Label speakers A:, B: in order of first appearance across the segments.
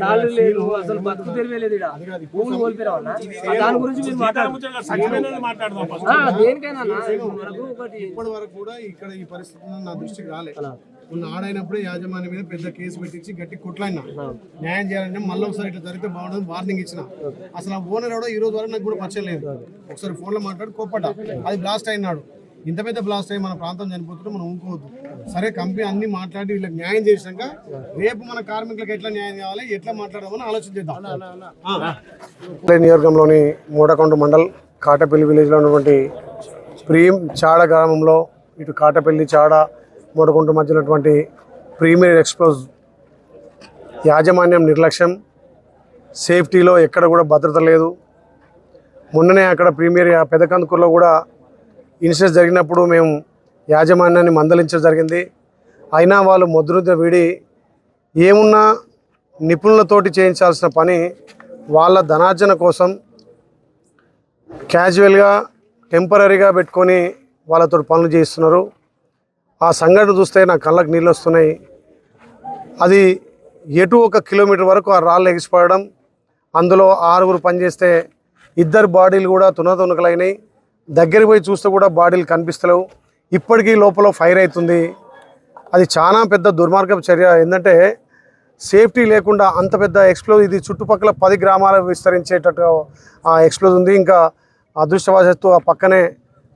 A: సార్లు లేదు అసలు బతుకు తెలియలేదు భూములు కోల్పోయావన్నా దాని గురించి మీరు దేనికైనా
B: ఇప్పటి వరకు కూడా ఇక్కడ ఈ పరిస్థితి నా దృష్టికి రాలేదు. ఉన్న ఆడైనప్పుడే యాజమాన్యం మీద పెద్ద కేసు పెట్టించి గట్టి కొట్లాడినా న్యాయం చేయాలంటే మళ్ళీ ఒకసారి ఇట్లా జరిగితే బాగుంటుంది వార్నింగ్ ఇచ్చిన. అసలు ఆ ఓనర్ ఎవడో ఈ రోజు వరకు నాకు కూడా పరిచయం లేదు. ఒకసారి ఫోన్లో మాట్లాడి కోప్పట అది బ్లాస్ట్ అయినాడు. ఇంత పెద్ద బ్లాస్ట్ అయ్యి మన ప్రాంతం చనిపోతుంటే మనం ఊరుకోవద్దు. సరే కంపెనీ అన్ని మాట్లాడి వీళ్ళకి న్యాయం చేసినాక రేపు మన కార్మికులకు ఎట్లా న్యాయం చేయాలి ఎట్లా మాట్లాడమని ఆలోచించేద్దాం. నియోజకవర్గంలోని మూడకొండ మండల్ కాటపల్లి విలేజ్లో ఉన్నటువంటి చాడ గ్రామంలో ఇటు కాటపల్లి చాడ మూడకొండ మధ్యలో ఉన్నటువంటి ప్రీమియర్ ఎక్స్ప్లోజ్ యాజమాన్యం నిర్లక్ష్యం, సేఫ్టీలో ఎక్కడ కూడా భద్రత లేదు. మొన్ననే అక్కడ ప్రీమియర్ పెదకందుకూరులో కూడా ఇన్సిడెంట్ జరిగినప్పుడు మేము యాజమాన్యాన్ని మందలించడం జరిగింది. అయినా వాళ్ళు మొద్దురుద్ద వీడి ఏమున్నా నిపుణులతోటి చేయించాల్సిన పని వాళ్ళ ధనార్జన కోసం క్యాజువల్గా టెంపరీగా పెట్టుకొని వాళ్ళతో పనులు చేయిస్తున్నారు. ఆ సంఘటన చూస్తే నా కళ్ళకు నీళ్ళు వస్తున్నాయి. అది ఎటు 1 కిలోమీటర్ వరకు ఆ రాళ్ళు ఎగిసిపడడం, అందులో 6 పనిచేస్తే 2 బాడీలు కూడా తునతునకలైనాయి. దగ్గరికి పోయి చూస్తే కూడా బాడీలు కనిపిస్తలేవు. ఇప్పటికీ లోపల ఫైర్ అవుతుంది. అది చాలా పెద్ద దుర్మార్గపు చర్య. ఏంటంటే సేఫ్టీ లేకుండా అంత పెద్ద ఎక్స్ప్లోజ్, ఇది చుట్టుపక్కల 10 గ్రామాలు విస్తరించేటట్టు ఆ ఎక్స్ప్లోజ్ ఉంది. ఇంకా అదృష్టవశాత్తు ఆ పక్కనే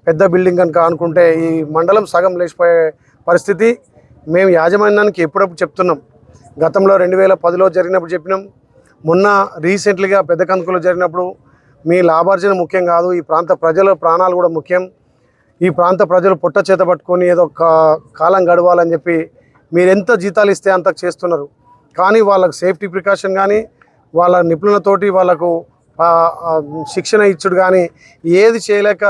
B: పెద్ద బిల్డింగ్ కనుక అనుకుంటే ఈ మండలం సగం లేచిపోయే పరిస్థితి. మేము యాజమాన్యానికి ఎప్పుడప్పుడు చెప్తున్నాం. గతంలో 2010లో జరిగినప్పుడు చెప్పినాం. మొన్న రీసెంట్లీగా పెదకందుకూరులో జరిగినప్పుడు మీ లాభార్జన ముఖ్యం కాదు, ఈ ప్రాంత ప్రజల ప్రాణాలు కూడా ముఖ్యం. ఈ ప్రాంత ప్రజలు పొట్ట చేత పట్టుకొని ఏదో కాలం గడవాలని చెప్పి మీరు ఎంత జీతాలు ఇస్తే అంత చేస్తున్నారు. కానీ వాళ్ళకు సేఫ్టీ ప్రికాషన్ కానీ వాళ్ళ నిపుణులతోటి వాళ్ళకు శిక్షణ ఇచ్చుడు కానీ ఏది చేయలేక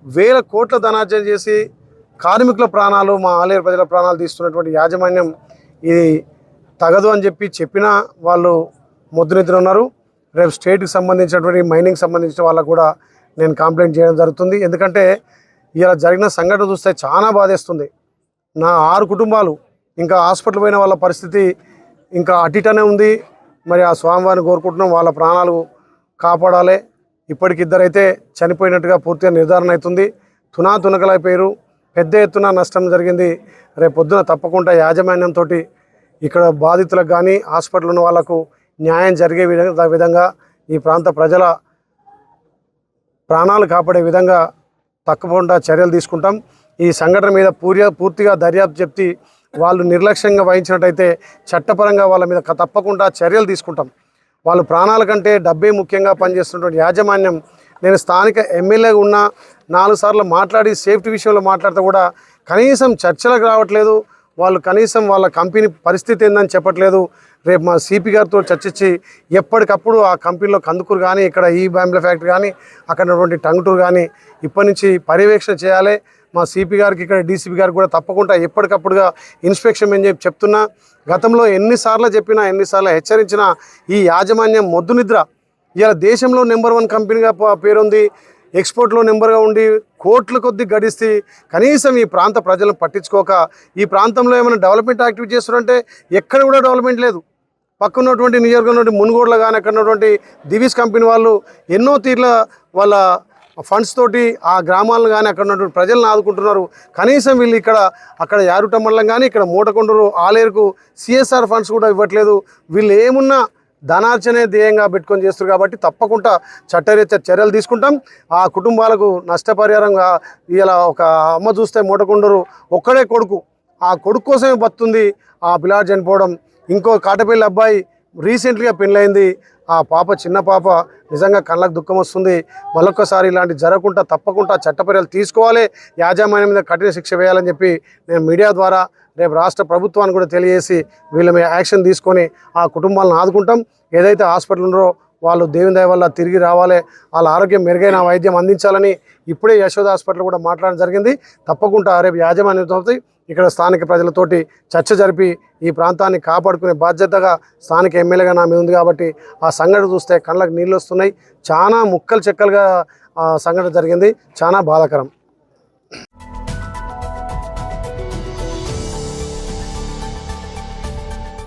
B: వేల కోట్ల ధనార్జన చేసి కార్మికుల ప్రాణాలు, మా ఆలేరు ప్రజల ప్రాణాలు తీస్తున్నటువంటి యాజమాన్యం ఇది తగదు అని చెప్పినా వాళ్ళు మొద్దునిద్ర ఉన్నారు. రేపు స్టేట్కి సంబంధించినటువంటి మైనింగ్ సంబంధించిన వాళ్ళకు కూడా నేను కంప్లైంట్ చేయడం జరుగుతుంది. ఎందుకంటే ఇలా జరిగిన సంఘటన చూస్తే చాలా బాధేస్తుంది. నా 6 కుటుంబాలు ఇంకా హాస్పిటల్ పోయిన వాళ్ళ పరిస్థితి ఇంకా అటిటనే ఉంది. మరి ఆ స్వామివారిని కోరుకుంటున్నాం, వాళ్ళ ప్రాణాలు కాపాడాలి. ఇప్పటికి 2 అయితే చనిపోయినట్టుగా పూర్తిగా నిర్ధారణ అవుతుంది. తునకలైపోయారు. పెద్ద ఎత్తున నష్టం జరిగింది. రేపు పొద్దున తప్పకుండా యాజమాన్యంతో ఇక్కడ బాధితులకు కానీ హాస్పిటల్ ఉన్న వాళ్ళకు న్యాయం జరిగే విధంగా ఈ ప్రాంత ప్రజల ప్రాణాలు కాపాడే విధంగా తప్పకుండా చర్యలు తీసుకుంటాం. ఈ సంఘటన మీద పూర్తిగా దర్యాప్తు చెప్తి వాళ్ళు నిర్లక్ష్యంగా వహించినట్టయితే చట్టపరంగా వాళ్ళ మీద తప్పకుండా చర్యలు తీసుకుంటాం. వాళ్ళు ప్రాణాల కంటే డబ్బే ముఖ్యంగా పనిచేస్తున్నటువంటి యాజమాన్యం, నేను స్థానిక ఎమ్మెల్యేగా ఉన్న 4 సార్లు మాట్లాడి సేఫ్టీ విషయంలో మాట్లాడితే కూడా కనీసం చర్చలకు రావట్లేదు. వాళ్ళు కనీసం వాళ్ళ కంపెనీ పరిస్థితి ఏందని చెప్పట్లేదు. రేపు మా సిపి గారితో చర్చించి ఎప్పటికప్పుడు ఆ కంపెనీలో కందుకూరు కానీ ఇక్కడ ఈ బాంబుల ఫ్యాక్టరీ కానీ అక్కడ ఉన్నటువంటి టంగుటూరు కానీ ఇప్పటి నుంచి పర్యవేక్షణ చేయాలి. మా సిపి గారికి ఇక్కడ డీసీపీ గారికి కూడా తప్పకుండా ఎప్పటికప్పుడుగా ఇన్స్పెక్షన్ అని చెప్తున్నా. గతంలో ఎన్నిసార్లు చెప్పినా ఎన్నిసార్లు హెచ్చరించినా ఈ యాజమాన్యం మొద్దు నిద్ర. ఇలా దేశంలో నెంబర్ 1 కంపెనీగా పేరుంది, ఎక్స్పోర్ట్లో నెంబర్గా ఉండి కోట్ల కొద్ది గడిస్తే కనీసం ఈ ప్రాంత ప్రజలను పట్టించుకోక ఈ ప్రాంతంలో ఏమైనా డెవలప్మెంట్ యాక్టివిటీ చేస్తున్నారంటే ఎక్కడ కూడా డెవలప్మెంట్ లేదు. పక్కన్నటువంటి నియోజకవర్గం మునుగోడులో కానీ అక్కడ ఉన్నటువంటి దివీస్ కంపెనీ వాళ్ళు ఎన్నో తీర్ల వాళ్ళ ఫండ్స్ తోటి ఆ గ్రామాలను కానీ అక్కడ ఉన్నటువంటి ప్రజలను ఆదుకుంటున్నారు. కనీసం వీళ్ళు ఇక్కడ అక్కడ యారుట మండలం కానీ ఇక్కడ మూటకొండూరు ఆలేరుకు సిఎస్ఆర్ ఫండ్స్ కూడా ఇవ్వట్లేదు. వీళ్ళు ఏమున్నా ధనార్జనే ధ్యేయంగా పెట్టుకొని చేస్తారు కాబట్టి తప్పకుండా చట్టరీత్యా చర్యలు తీసుకుంటాం. ఆ కుటుంబాలకు నష్టపరిహారంగా ఇలా ఒక అమ్మ చూస్తే మూటకొండూరు ఒక్కడే కొడుకు, ఆ కొడుకు కోసమే బతుంది ఆ పిల్లాడు చనిపోవడం. ఇంకో కాటపల్లి అబ్బాయి రీసెంట్గా పెళ్ళైంది, ఆ పాప చిన్న పాప, నిజంగా కళ్ళకు దుఃఖం వస్తుంది. మళ్ళొక్కసారి ఇలాంటి జరగకుండా తప్పకుండా చట్టపర్యాలు తీసుకోవాలి, యాజమాన్యం మీద కఠిన శిక్ష వేయాలని చెప్పి నేను మీడియా ద్వారా రేపు రాష్ట్ర ప్రభుత్వాన్ని కూడా తెలియజేసి వీళ్ళ మీద యాక్షన్ తీసుకొని ఆ కుటుంబాలను ఆదుకుంటాం. ఏదైతే హాస్పిటల్ ఉన్నారో వాళ్ళు దేవుని దయ వల్ల తిరిగి రావాలి, వాళ్ళ ఆరోగ్యం మెరుగైన వైద్యం అందించాలని ఇప్పుడే యశోద హాస్పిటల్ కూడా మాట్లాడడం జరిగింది. తప్పకుండా రేపు యాజమాన్యంతో ఇక్కడ స్థానిక ప్రజలతోటి చర్చ జరిపి ఈ ప్రాంతాన్ని కాపాడుకునే బాధ్యతగా స్థానిక ఎమ్మెల్యేగా నా మీద ఉంది కాబట్టి ఆ సంఘటన చూస్తే కళ్ళకు నీళ్ళు వస్తున్నాయి. చాలా ముక్కలు చెక్కలుగా సంఘటన జరిగింది, చాలా బాధాకరం.